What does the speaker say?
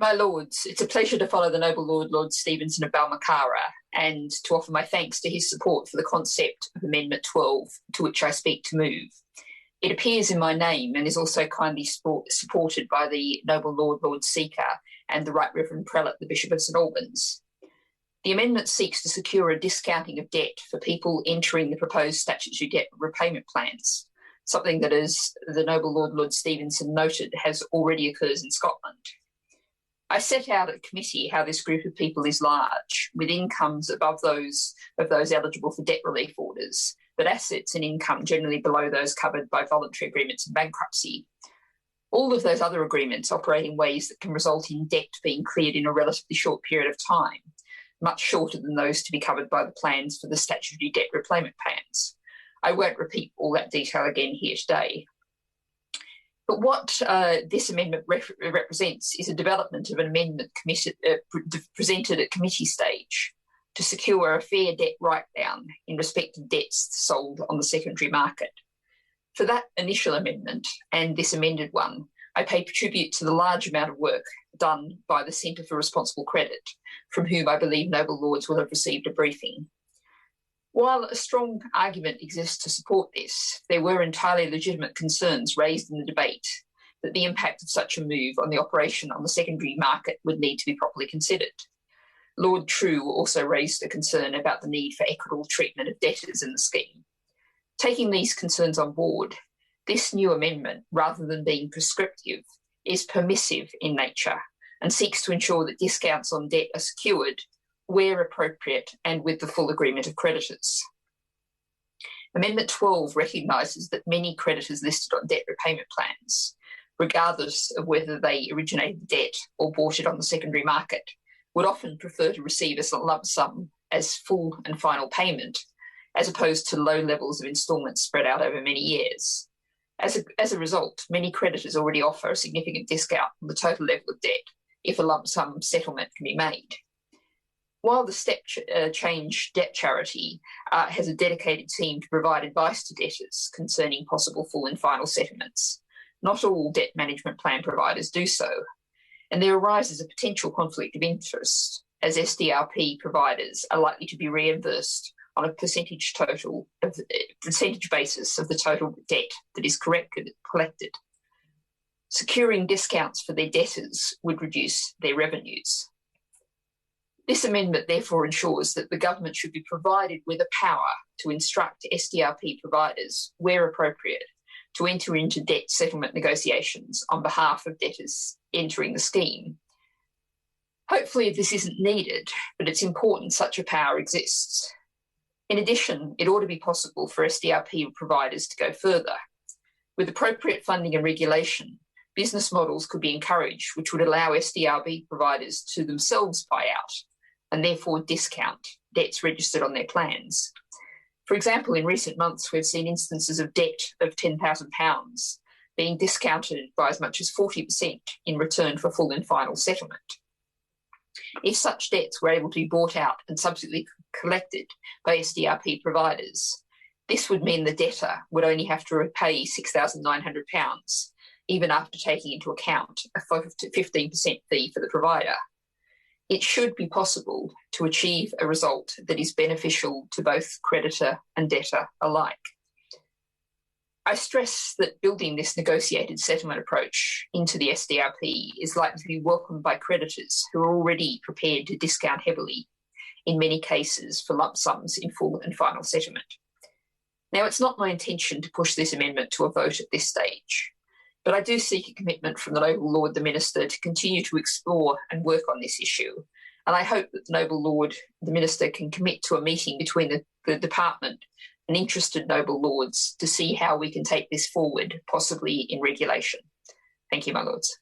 My Lords, it's a pleasure to follow the Noble Lord, Lord Stevenson of Balmacara, and to offer my thanks to his support for the concept of Amendment 12, to which I speak to move. It appears in my name and is also kindly supported by the Noble Lord, Lord Seeker, and the Right Reverend Prelate, the Bishop of St Albans. The amendment seeks to secure a discounting of debt for people entering the proposed statutory debt repayment plans, something that, as the Noble Lord, Lord Stevenson noted, has already occurs in Scotland. I set out at committee how this group of people is large, with incomes above those of those eligible for debt relief orders, but assets and income generally below those covered by voluntary agreements and bankruptcy. All of those other agreements operate in ways that can result in debt being cleared in a relatively short period of time, much shorter than those to be covered by the plans for the statutory debt repayment plans. I won't repeat all that detail again here today. But what this amendment represents is a development of an amendment presented at committee stage to secure a fair debt write-down in respect of debts sold on the secondary market. For that initial amendment and this amended one, I pay tribute to the large amount of work done by the Centre for Responsible Credit, from whom I believe Noble Lords will have received a briefing. While a strong argument exists to support this, there were entirely legitimate concerns raised in the debate that the impact of such a move on the operation on the secondary market would need to be properly considered. Lord True also raised a concern about the need for equitable treatment of debtors in the scheme. Taking these concerns on board, this new amendment, rather than being prescriptive, is permissive in nature and seeks to ensure that discounts on debt are secured where appropriate and with the full agreement of creditors. Amendment 12 recognises that many creditors listed on debt repayment plans, regardless of whether they originated the debt or bought it on the secondary market, would often prefer to receive a lump sum as full and final payment, as opposed to low levels of instalments spread out over many years. As a result, many creditors already offer a significant discount on the total level of debt if a lump sum settlement can be made. While the Step Change Debt Charity has a dedicated team to provide advice to debtors concerning possible full and final settlements, not all debt management plan providers do so, and there arises a potential conflict of interest as SDRP providers are likely to be reimbursed on a percentage basis of the total debt that is collected. Securing discounts for their debtors would reduce their revenues. This amendment therefore ensures that the government should be provided with a power to instruct SDRP providers, where appropriate, to enter into debt settlement negotiations on behalf of debtors entering the scheme. Hopefully this isn't needed, but it's important such a power exists. In addition, it ought to be possible for SDRP providers to go further. With appropriate funding and regulation, business models could be encouraged which would allow SDRP providers to themselves buy out and therefore discount debts registered on their plans. For example, in recent months, we've seen instances of debt of £10,000 being discounted by as much as 40% in return for full and final settlement. If such debts were able to be bought out and subsequently collected by SDRP providers, this would mean the debtor would only have to repay £6,900, even after taking into account a 15% fee for the provider. It should be possible to achieve a result that is beneficial to both creditor and debtor alike. I stress that building this negotiated settlement approach into the SDRP is likely to be welcomed by creditors who are already prepared to discount heavily, in many cases for lump sums in full and final settlement. Now, it's not my intention to push this amendment to a vote at this stage, but I do seek a commitment from the Noble Lord the Minister to continue to explore and work on this issue, and I hope that the Noble Lord the Minister can commit to a meeting between the Department and interested Noble Lords to see how we can take this forward, possibly in regulation. Thank you, my Lords.